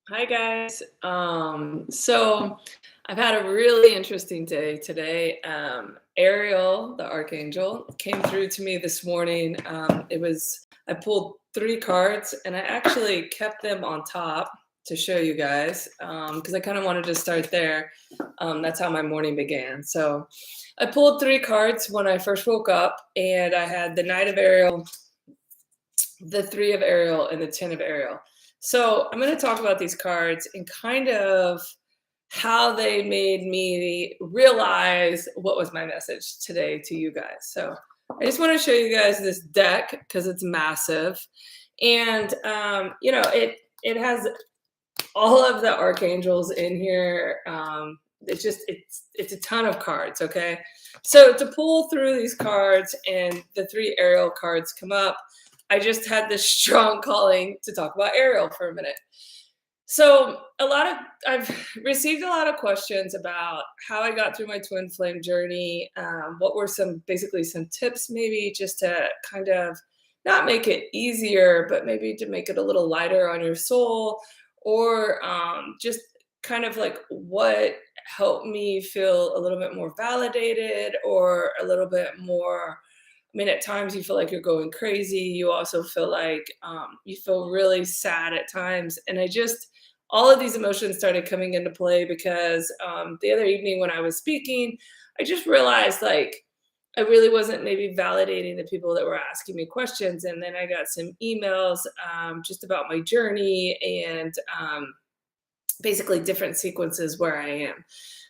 Hi guys. So I've had a really interesting day today. Ariel, the archangel, came through to me this morning. I pulled three cards and I actually kept them on top to show you guys because I kind of wanted to start there. That's how my morning began. So I pulled three cards when I first woke up, and I had the Knight of Ariel, the Three of Ariel, and the Ten of Ariel. So I'm going to talk about these cards and kind of how they made me realize what was my message today to you guys. So I just want to show you guys this deck because it's massive, and it has all of the archangels in here. It's a ton of cards. Okay, so to pull through these cards and the three Ariel cards come up, I just had this strong calling to talk about Ariel for a minute. So I've received a lot of questions about how I got through my twin flame journey. What were basically some tips, maybe just to kind of not make it easier, but maybe to make it a little lighter on your soul, or just kind of like what helped me feel a little bit more validated or a little bit more. I mean, at times you feel like you're going crazy. You also feel like you feel really sad at times. And all of these emotions started coming into play because the other evening when I was speaking, I just realized like I really wasn't maybe validating the people that were asking me questions. And then I got some emails just about my journey and basically different sequences where I am.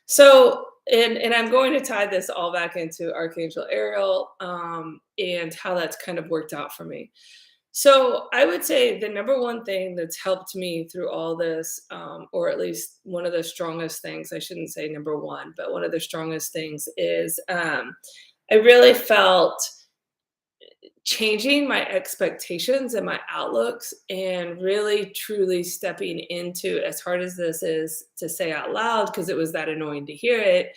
So, and I'm going to tie this all back into Archangel Ariel and how that's kind of worked out for me. So, I would say the number one thing that's helped me through all this, or at least one of the strongest things, I shouldn't say number one, but one of the strongest things is I really felt changing my expectations and my outlooks and really truly stepping into, as hard as this is to say out loud because it was that annoying to hear it,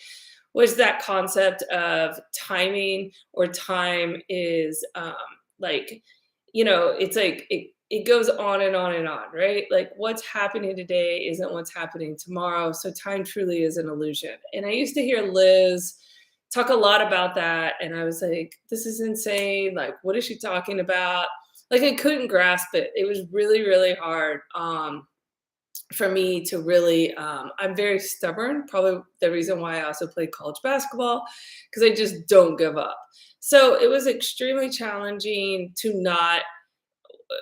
was that concept of timing, or time is like it's like it goes on and on and on, right? Like what's happening today isn't what's happening tomorrow, so time truly is an illusion. And I used to hear Liz talk a lot about that, and I was like, this is insane. Like, what is she talking about? Like, I couldn't grasp it. It was really, really hard for me to really. I'm very stubborn. Probably the reason why I also played college basketball, because I just don't give up. So it was extremely challenging to not,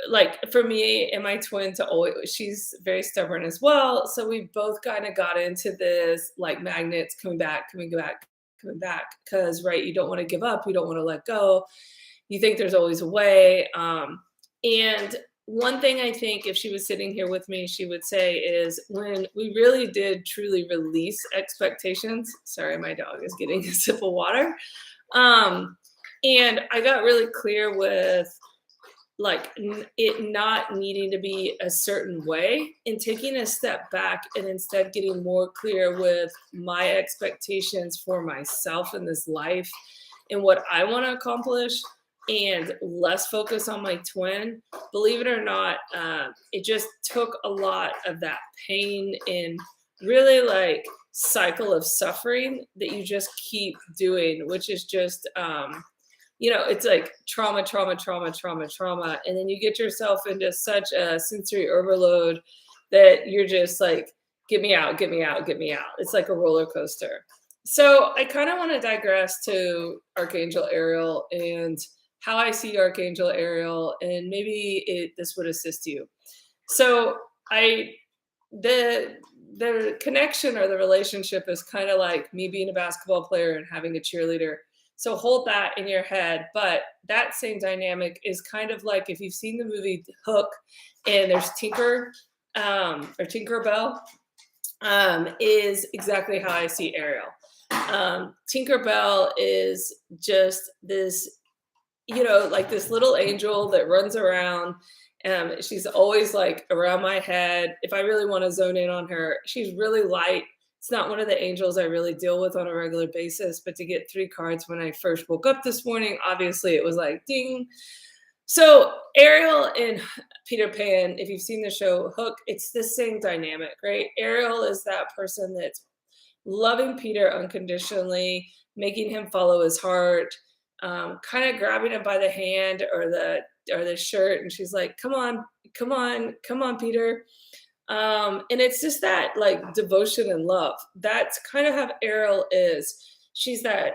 like, for me and my twin to always. She's very stubborn as well, so we both kind of got into this like magnets, coming back, coming back, coming back, because right, you don't want to give up, you don't want to let go, you think there's always a way. And one thing I think, if she was sitting here with me, she would say is when we really did truly release expectations. Sorry, my dog is getting a sip of water. And I got really clear with like it not needing to be a certain way, and taking a step back and instead getting more clear with my expectations for myself in this life and what I want to accomplish, and less focus on my twin. Believe it or not, it just took a lot of that pain and really like cycle of suffering that you just keep doing, which is just it's like trauma, trauma, trauma, trauma, trauma. And then you get yourself into such a sensory overload that you're just like, get me out, get me out, get me out. It's like a roller coaster. So I kind of want to digress to Archangel Ariel and how I see Archangel Ariel, and maybe this would assist you. So I the connection or the relationship is kind of like me being a basketball player and having a cheerleader. So hold that in your head. But that same dynamic is kind of like if you've seen the movie Hook, and there's or Tinkerbell, is exactly how I see Ariel. Tinkerbell is just this, like this little angel that runs around. She's always like around my head. If I really want to zone in on her, she's really light. It's not one of the angels I really deal with on a regular basis, but to get three cards when I first woke up this morning, obviously it was like ding. So Ariel in Peter Pan, if you've seen the show Hook, it's the same dynamic, right? Ariel is that person that's loving Peter unconditionally, making him follow his heart, kind of grabbing him by the hand or the shirt, and she's like, "Come on, come on, come on, Peter." And it's just that like devotion and love. That's kind of how Ariel is. She's that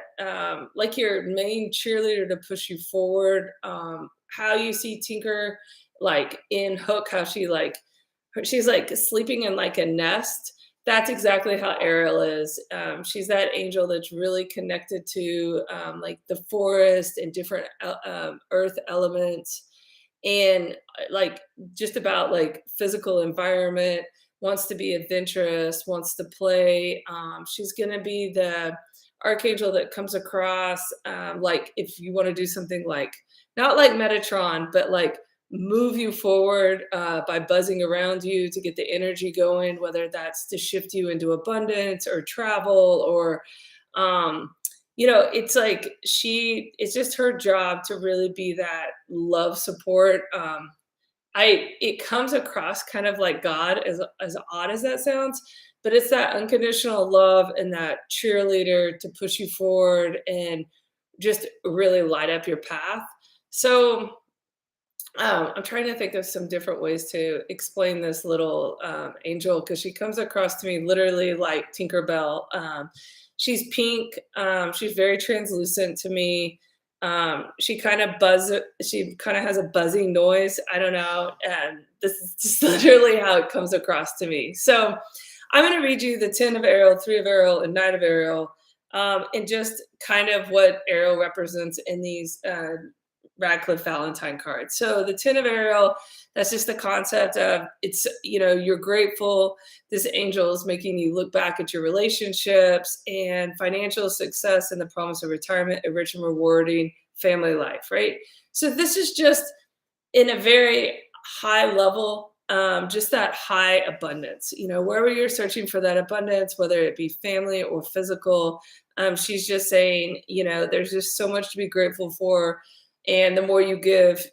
like your main cheerleader to push you forward. How you see Tinker like in Hook, how she's like sleeping in like a nest. That's exactly how Ariel is. She's that angel that's really connected to like the forest and different earth elements, and like just about like physical environment, wants to be adventurous, wants to play. She's gonna be the archangel that comes across like if you want to do something like not like Metatron, but like move you forward by buzzing around you to get the energy going, whether that's to shift you into abundance or travel or um, it's like it's just her job to really be that love support. I It comes across kind of like God, as odd as that sounds, but it's that unconditional love and that cheerleader to push you forward and just really light up your path. So I'm trying to think of some different ways to explain this little angel because she comes across to me literally like Tinkerbell. She's pink. She's very translucent to me. She kind of buzz. She kind of has a buzzing noise. I don't know, and this is just literally how it comes across to me. So I'm going to read you the 10 of Ariel, 3 of Ariel, and 9 of Ariel, and just kind of what Ariel represents in these Radcliffe Valentine card. So the 10 of Ariel, that's just the concept of you're grateful. This angel is making you look back at your relationships and financial success and the promise of retirement, a rich and rewarding family life, right? So this is just in a very high level, just that high abundance, wherever you're searching for that abundance, whether it be family or physical, she's just saying, there's just so much to be grateful for. And the more you give,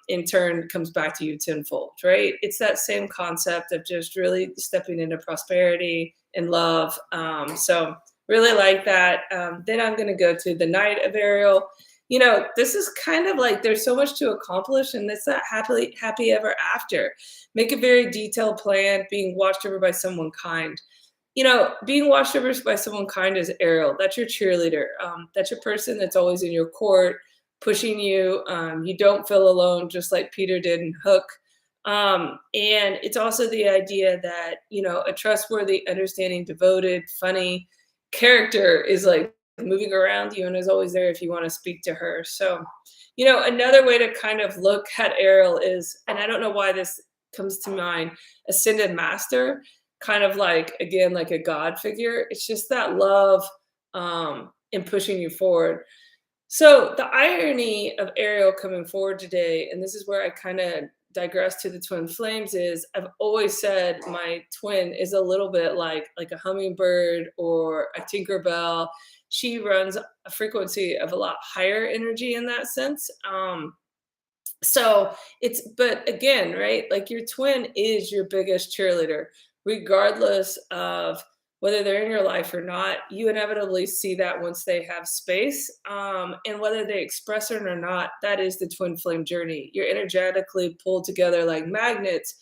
in turn, comes back to you tenfold, right? It's that same concept of just really stepping into prosperity and love. So really like that. Then I'm going to go to the Knight of Ariel. This is kind of like there's so much to accomplish, and it's that happy ever after. Make a very detailed plan, being watched over by someone kind. Being watched over by someone kind is Ariel. That's your cheerleader. That's your person that's always in your court, pushing you. You don't feel alone, just like Peter did in Hook. And it's also the idea that, a trustworthy, understanding, devoted, funny character is like moving around you and is always there if you want to speak to her. So, another way to kind of look at Ariel is, and I don't know why this comes to mind, ascended master, kind of like, again, like a God figure. It's just that love in pushing you forward. So the irony of Ariel coming forward today, and this is where I kind of digress to the twin flames, is I've always said my twin is a little bit like a hummingbird or a Tinkerbell. She runs a frequency of a lot higher energy in that sense. But again, right? Like your twin is your biggest cheerleader, regardless of whether they're in your life or not. You inevitably see that once they have space. And whether they express it or not, that is the twin flame journey. You're energetically pulled together like magnets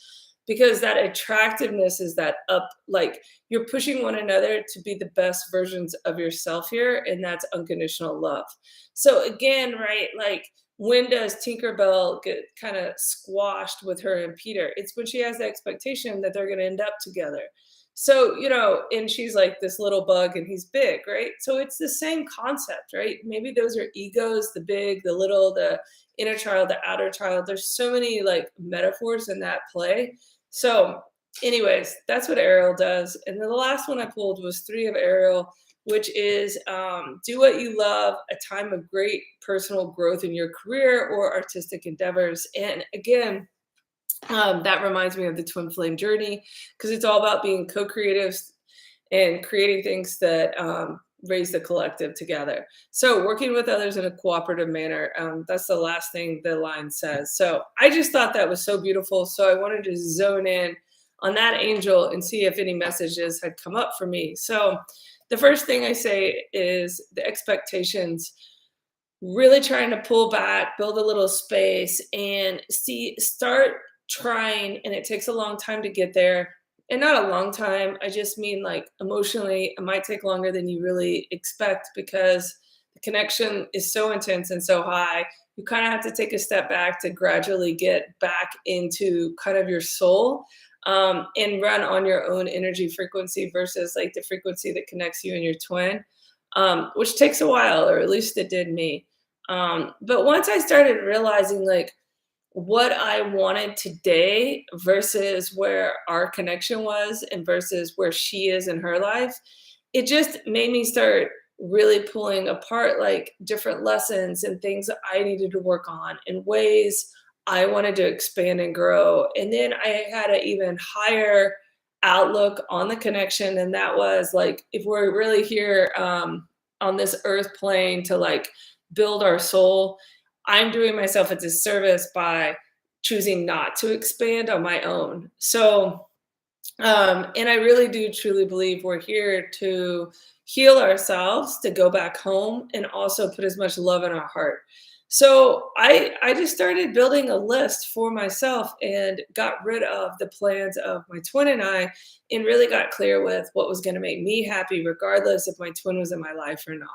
because that attractiveness is that up, like you're pushing one another to be the best versions of yourself here. And that's unconditional love. So again, right, like when does Tinkerbell get kind of squashed with her and Peter? It's when she has the expectation that they're going to end up together. So, and she's like this little bug and he's big, right? So it's the same concept, right? Maybe those are egos, the big, the little, the inner child, the outer child. There's so many like metaphors in that play. So, anyways, that's what Ariel does. And then the last one I pulled was 3 of Ariel, which is do what you love, a time of great personal growth in your career or artistic endeavors. And again, that reminds me of the twin flame journey because it's all about being co-creatives and creating things that raise the collective together. So working with others in a cooperative manner, that's the last thing the line says. So I just thought that was so beautiful. So I wanted to zone in on that angel and see if any messages had come up for me. So the first thing I say is the expectations, really trying to pull back, build a little space, and start trying. And it takes a long time to get there. And not a long time, I just mean like emotionally, it might take longer than you really expect because the connection is so intense and so high. You kind of have to take a step back to gradually get back into kind of your soul, and run on your own energy frequency versus like the frequency that connects you and your twin, which takes a while, or at least it did me. But once I started realizing like what I wanted today versus where our connection was and versus where she is in her life, it just made me start really pulling apart like different lessons and things that I needed to work on and ways I wanted to expand and grow. And then I had an even higher outlook on the connection. And that was like, if we're really here on this earth plane to like build our soul, I'm doing myself a disservice by choosing not to expand on my own. So, and I really do truly believe we're here to heal ourselves, to go back home, and also put as much love in our heart. So I just started building a list for myself and got rid of the plans of my twin and I, and really got clear with what was going to make me happy, regardless if my twin was in my life or not.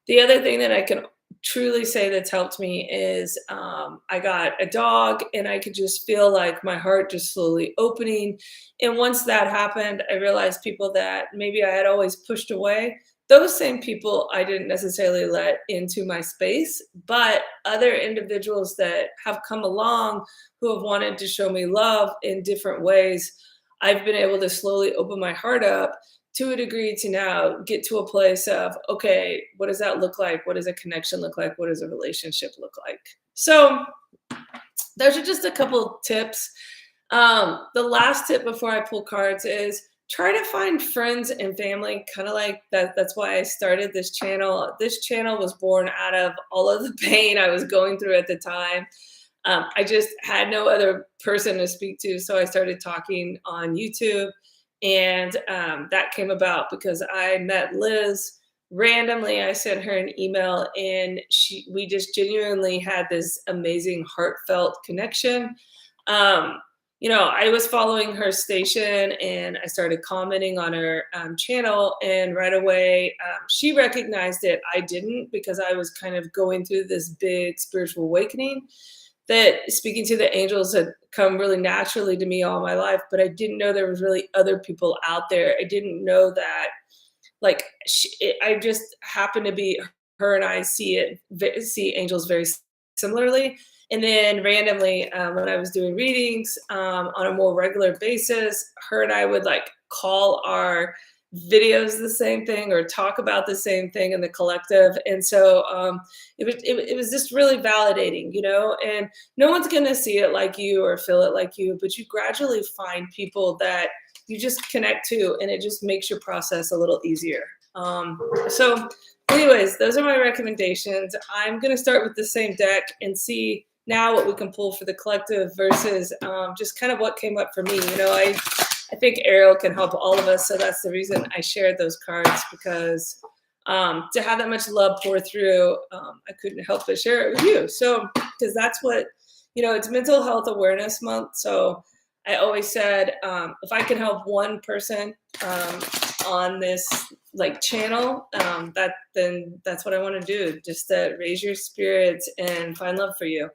The other thing that I can truly say that's helped me is I got a dog, and I could just feel like my heart just slowly opening. And once that happened, I realized people that maybe I had always pushed away, those same people I didn't necessarily let into my space, but other individuals that have come along who have wanted to show me love in different ways, I've been able to slowly open my heart up to a degree to now get to a place of, okay, what does that look like? What does a connection look like? What does a relationship look like? So those are just a couple tips. The last tip before I pull cards is try to find friends and family, kind of like that. That's why I started this channel. This channel was born out of all of the pain I was going through at the time. I just had no other person to speak to. So I started talking on YouTube. And that came about because I met Liz randomly. I sent her an email, and we just genuinely had this amazing heartfelt connection. Um, I was following her station, and I started commenting on her channel, and right away she recognized it. I didn't, because I was kind of going through this big spiritual awakening that speaking to the angels had come really naturally to me all my life, but I didn't know there was really other people out there. I didn't know that, like, I just happened to be, her and I see angels very similarly. And then randomly, when I was doing readings on a more regular basis, her and I would like call our videos the same thing or talk about the same thing in the collective. And so it was just really validating, and no one's going to see it like you or feel it like you, but you gradually find people that you just connect to, and it just makes your process a little easier. So anyways, those are my recommendations. I'm going to start with the same deck and see now what we can pull for the collective versus just kind of what came up for me. I think Ariel can help all of us. So that's the reason I shared those cards, because to have that much love pour through, I couldn't help but share it with you. So, because that's what, it's Mental Health Awareness Month. So I always said, if I can help one person on this like channel, then that's what I want to do, just to raise your spirits and find love for you.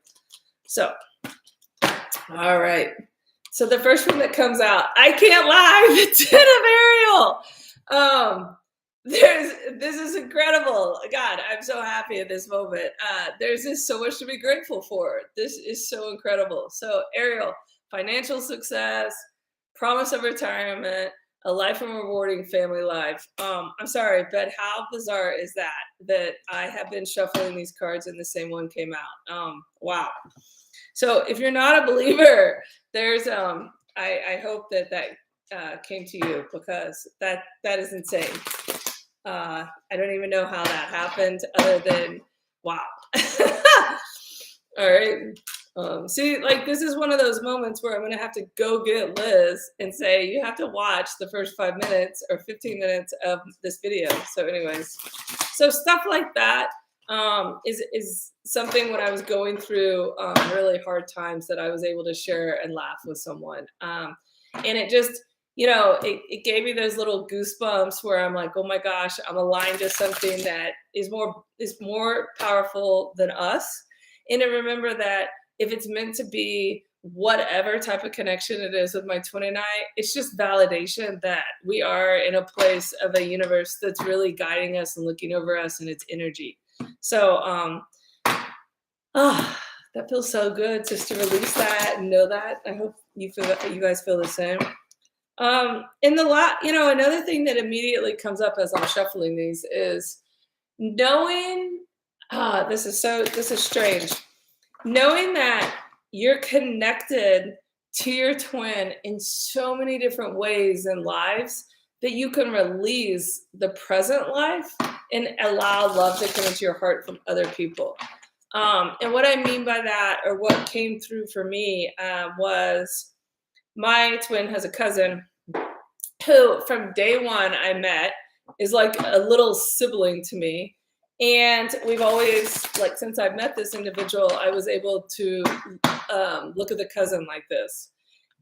So, all right. So the first one that comes out, I can't lie, the Ten of Ariel. This is incredible. God, I'm so happy at this moment. There's just so much to be grateful for. This is so incredible. So Ariel, financial success, promise of retirement, a life of rewarding family life. I'm sorry, but how bizarre is that I have been shuffling these cards and the same one came out. Wow. So if you're not a believer, there's I hope that came to you, because that is insane. I don't even know how that happened other than wow. All right. See, like this is one of those moments where I'm gonna have to go get Liz and say, you have to watch the first 5 minutes or 15 minutes of this video. So, anyways, so stuff like that is something when I was going through really hard times that I was able to share and laugh with someone. And it just, it gave me those little goosebumps where I'm like, oh my gosh, I'm aligned to something that is more powerful than us. And to remember that if it's meant to be whatever type of connection it is with my twin and I, it's just validation that we are in a place of a universe that's really guiding us and looking over us and its energy. So, that feels so good just to release that and know that. I hope you guys feel the same. In the another thing that immediately comes up as I'm shuffling these is knowing. This is strange. Knowing that you're connected to your twin in so many different ways and lives that you can release the present life and allow love to come into your heart from other people. And what I mean by that, or what came through for me, was my twin has a cousin who, from day one I met, is like a little sibling to me. And we've always, like, since I've met this individual, I was able to look at the cousin like this.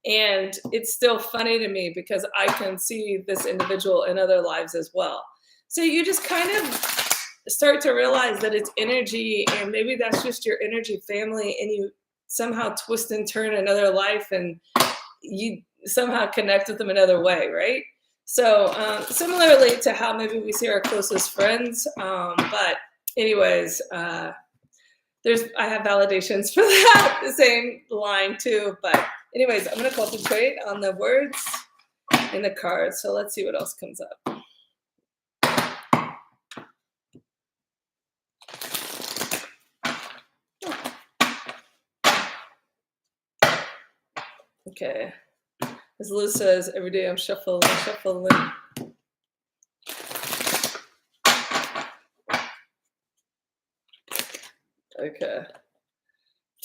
And it's still funny to me because I can see this individual in other lives as well. So you just kind of start to realize that it's energy, and maybe that's just your energy family, and you somehow twist and turn another life and you somehow connect with them another way, right? So similarly to how maybe we see our closest friends, but anyways, I have validations for that, the same line too. But anyways, I'm gonna concentrate on the words in the cards. So let's see what else comes up. Okay. As Liz says, every day I'm shuffling. Okay.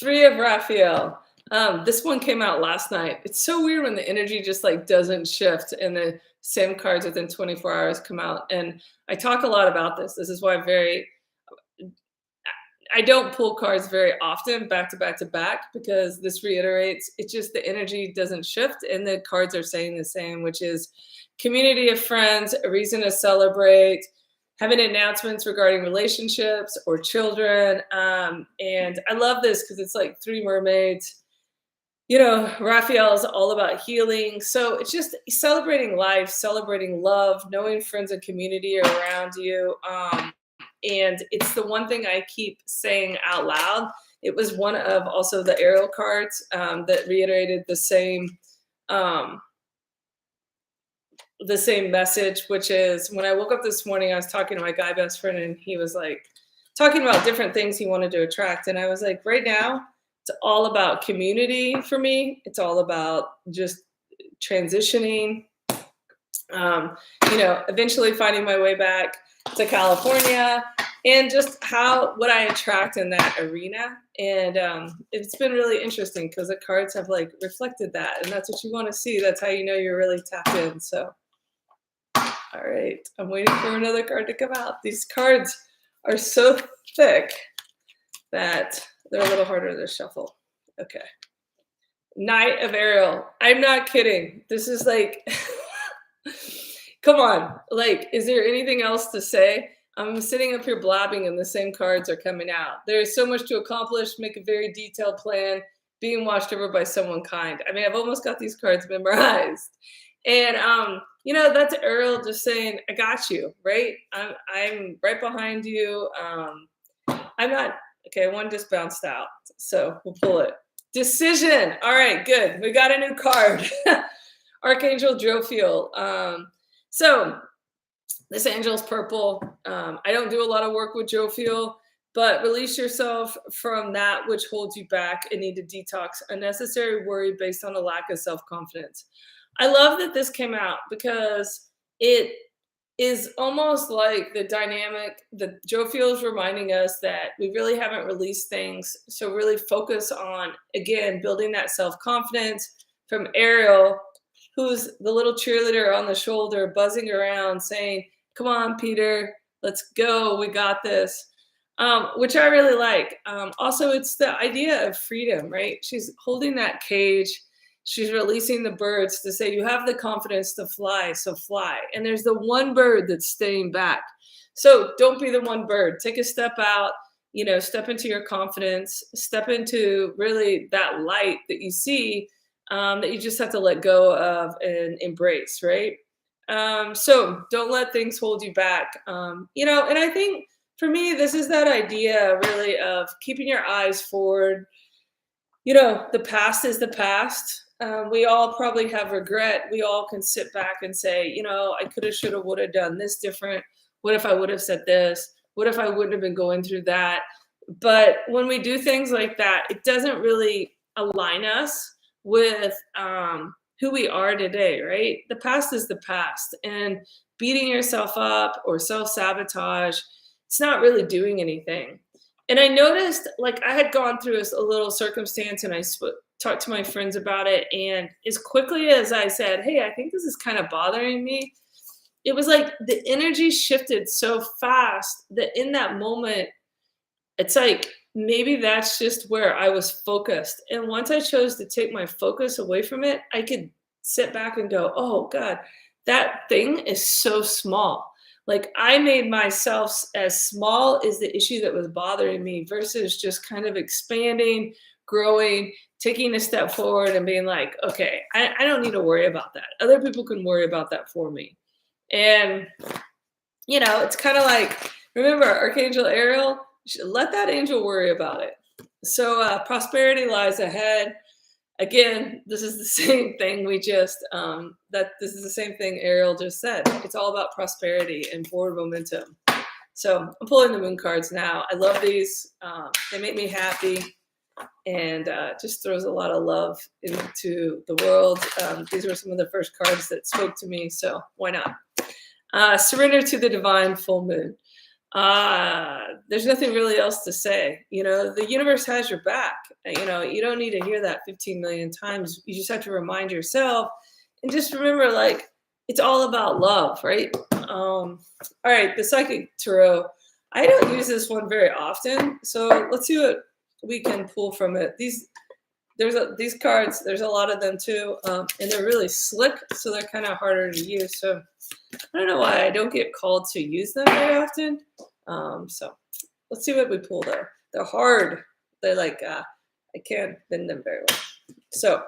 3 of Raphael. This one came out last night. It's so weird when the energy just like doesn't shift and the same cards within 24 hours come out. And I talk a lot about this. This is why I don't pull cards very often back to back to back, because this reiterates, it's just the energy doesn't shift and the cards are saying the same, which is community of friends, a reason to celebrate, having announcements regarding relationships or children. And I love this because it's like 3 mermaids. Raphael is all about healing. So it's just celebrating life, celebrating love, knowing friends and community are around you. And it's the one thing I keep saying out loud. It was one of also the Ariel cards that reiterated the same message, which is when I woke up this morning, I was talking to my guy best friend, and he was like talking about different things he wanted to attract. And I was like, right now, it's all about community for me. It's all about just transitioning, eventually finding my way back to California, and just what I attract in that arena. And it's been really interesting because the cards have like reflected that, and that's what you want to see. That's how you know you're really tapped in. So, all right, I'm waiting for another card to come out. These cards are so thick that they're a little harder to shuffle. Okay. Knight of Ariel. I'm not kidding. This is like, come on. Like, is there anything else to say? I'm sitting up here blabbing and the same cards are coming out. There is so much to accomplish, make a very detailed plan, being watched over by someone kind. I mean, I've almost got these cards memorized. And, that's Ariel just saying, I got you, right? I'm right behind you. I'm not, okay, one just bounced out. So we'll pull it. Decision. All right, good. We got a new card. Archangel Jophiel. So this angel's purple. I don't do a lot of work with Jophiel, but release yourself from that which holds you back and need to detox unnecessary worry based on a lack of self-confidence. I love that this came out because it is almost like the dynamic that Joe feels reminding us that we really haven't released things. So really focus on, again, building that self-confidence from Ariel, who's the little cheerleader on the shoulder, buzzing around saying, come on, Peter, let's go. We got this. Which I really like. Also, it's the idea of freedom, right? She's holding that cage. She's releasing the birds to say, you have the confidence to fly, so fly. And there's the one bird that's staying back. So don't be the one bird. Take a step out, step into your confidence, step into really that light that you see, that you just have to let go of and embrace, right? So don't let things hold you back. And I think for me, this is that idea really of keeping your eyes forward. The past is the past. We all probably have regret. We all can sit back and say, I could have, should have, would have done this different. What if I would have said this? What if I wouldn't have been going through that? But when we do things like that, it doesn't really align us with who we are today, right? The past is the past. And beating yourself up or self sabotage, it's not really doing anything. And I noticed, like, I had gone through a little circumstance, and I talked to my friends about it. And as quickly as I said, hey, I think this is kind of bothering me, it was like the energy shifted so fast that in that moment, it's like maybe that's just where I was focused. And once I chose to take my focus away from it, I could sit back and go, oh, God, that thing is so small. Like I made myself as small as the issue that was bothering me versus just kind of expanding, growing, taking a step forward and being like, okay, I don't need to worry about that. Other people can worry about that for me. And, it's kind of like, remember Archangel Ariel? Let that angel worry about it. So prosperity lies ahead. Again, this is the same thing this is the same thing Ariel just said. It's all about prosperity and forward momentum. So I'm pulling the moon cards now. I love these. They make me happy and just throws a lot of love into the world. These were some of the first cards that spoke to me, so why not? Surrender to the divine full moon. There's nothing really else to say. The universe has your back. You don't need to hear that 15 million times. You just have to remind yourself and just remember, like, it's all about love, right? All right, the psychic tarot. I don't use this one very often, so let's see what we can pull from it. These cards, there's a lot of them too, and they're really slick, so they're kind of harder to use. So I don't know why I don't get called to use them very often. So let's see what we pull there. They're hard. They're like, I can't bend them very well. So,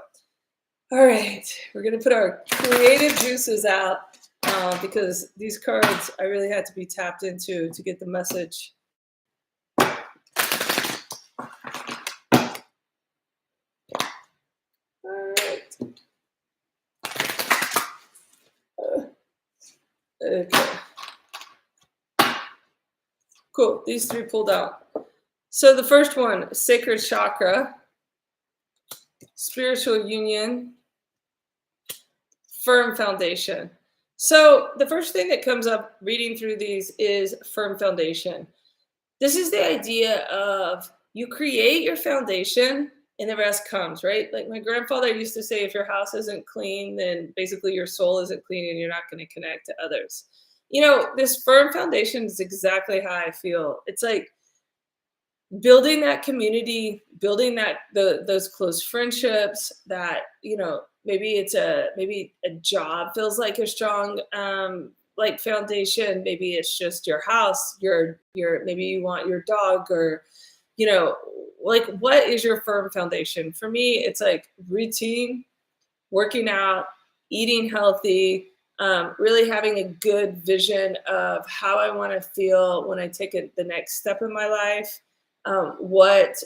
all right, we're going to put our creative juices out because these cards I really had to be tapped into to get the message. All right. Okay. Cool. These three pulled out. So the first one, sacred chakra, spiritual union, firm foundation. So the first thing that comes up reading through these is firm foundation. This is the idea of you create your foundation and the rest comes, right? Like my grandfather used to say, if your house isn't clean, then basically your soul isn't clean and you're not going to connect to others. This firm foundation is exactly how I feel. It's like building that community, building those close friendships that, maybe a job feels like a strong like foundation. Maybe it's just your house, your maybe you want your dog or, like what is your firm foundation? For me, it's like routine, working out, eating healthy, really having a good vision of how I want to feel when I take the next step in my life, what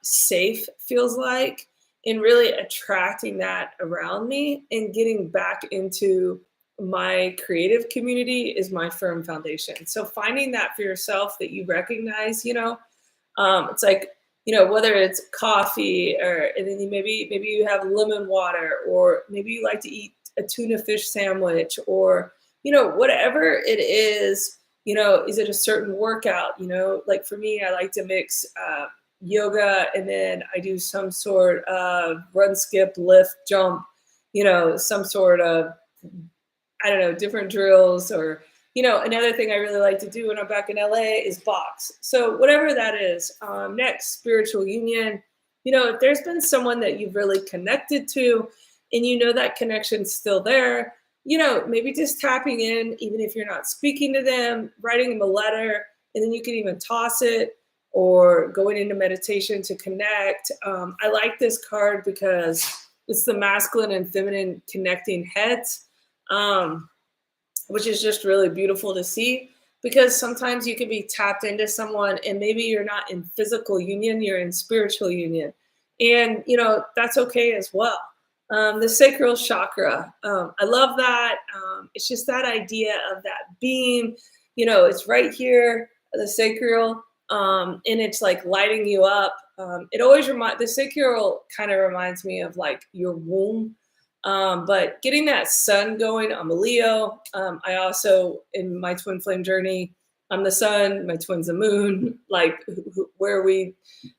safe feels like, and really attracting that around me and getting back into my creative community is my firm foundation. So finding that for yourself that you recognize, it's like, whether it's coffee or and then maybe you have lemon water, or maybe you like to eat a tuna fish sandwich, or whatever it is, is it a certain workout? Like for me, I like to mix yoga, and then I do some sort of run, skip, lift, jump, some sort of, I don't know, different drills. Or, another thing I really like to do when I'm back in LA is box. So whatever that is. Next, spiritual union. If there's been someone that you've really connected to, and that connection's still there, maybe just tapping in, even if you're not speaking to them, writing them a letter, and then you can even toss it, or going into meditation to connect. I like this card because it's the masculine and feminine connecting heads, which is just really beautiful to see, because sometimes you can be tapped into someone and maybe you're not in physical union, you're in spiritual union. And, that's okay as well. The sacral chakra, I love that. It's just that idea of that being, it's right here, the sacral, and it's like lighting you up. The sacral kind of reminds me of like your womb. But getting that sun going, I'm a Leo. I also, in my twin flame journey, I'm the sun, my twin's the moon, like where we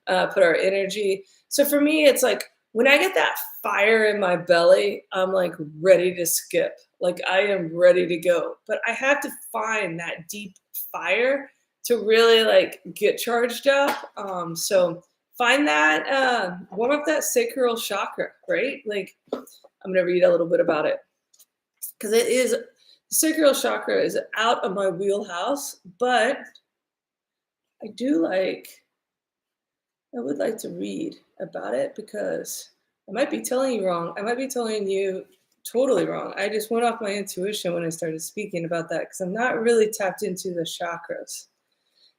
put our energy. So for me, it's like when I get that fire in my belly, I'm like ready to skip. Like I am ready to go. But I have to find that deep fire to really like get charged up. So find that, warm up that sacral chakra, right? Like I'm going to read a little bit about it, because the sacral chakra is out of my wheelhouse, but I would like to read about it, because I might be telling you wrong. I might be telling you totally wrong. I just went off my intuition when I started speaking about that, because I'm not really tapped into the chakras.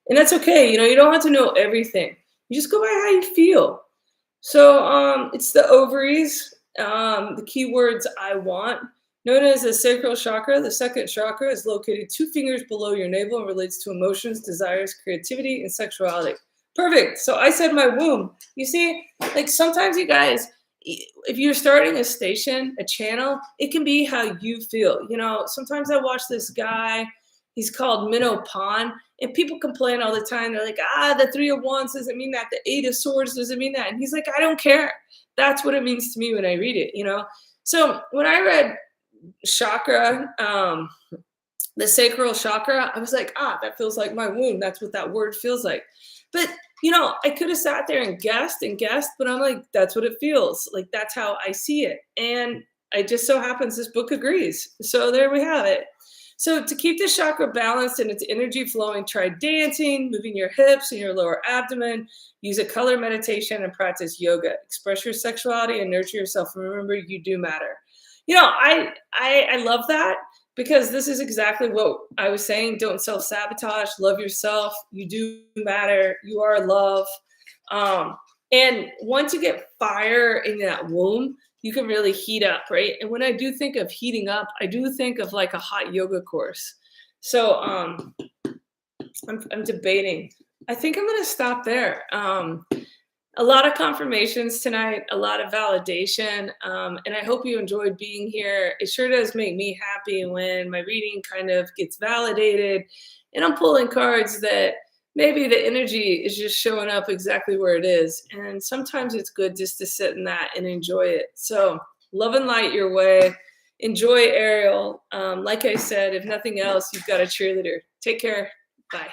And that's okay. You don't have to know everything. You just go by how you feel. So it's the ovaries. The keywords I want. Known as the sacral chakra, the second chakra is located 2 fingers below your navel and relates to emotions, desires, creativity, and sexuality. Perfect. So I said my womb. You see, like sometimes you guys, if you're starting a station, a channel, it can be how you feel. Sometimes I watch this guy, he's called Minnow Pond, and people complain all the time. They're like, the 3 of Wands doesn't mean that. The 8 of Swords doesn't mean that. And he's like, I don't care. That's what it means to me when I read it, So when I read chakra, the sacral chakra, I was like, that feels like my womb. That's what that word feels like. But, I could have sat there and guessed, but I'm like, that's what it feels like. That's how I see it. And it just so happens this book agrees. So there we have it. So to keep the chakra balanced and its energy flowing, try dancing, moving your hips and your lower abdomen, use a color meditation, and practice yoga. Express your sexuality and nurture yourself. And remember, you do matter. I love that, because this is exactly what I was saying. Don't self-sabotage. Love yourself. You do matter. You are love. And once you get fire in that womb, you can really heat up, right? And when I do think of heating up, I do think of like a hot yoga course. So I'm debating. I think I'm going to stop there. A lot of confirmations tonight, a lot of validation, and I hope you enjoyed being here. It sure does make me happy when my reading kind of gets validated, and I'm pulling cards that maybe the energy is just showing up exactly where it is. And sometimes it's good just to sit in that and enjoy it. So love and light your way. Enjoy, Ariel. Like I said, if nothing else, you've got a cheerleader. Take care. Bye.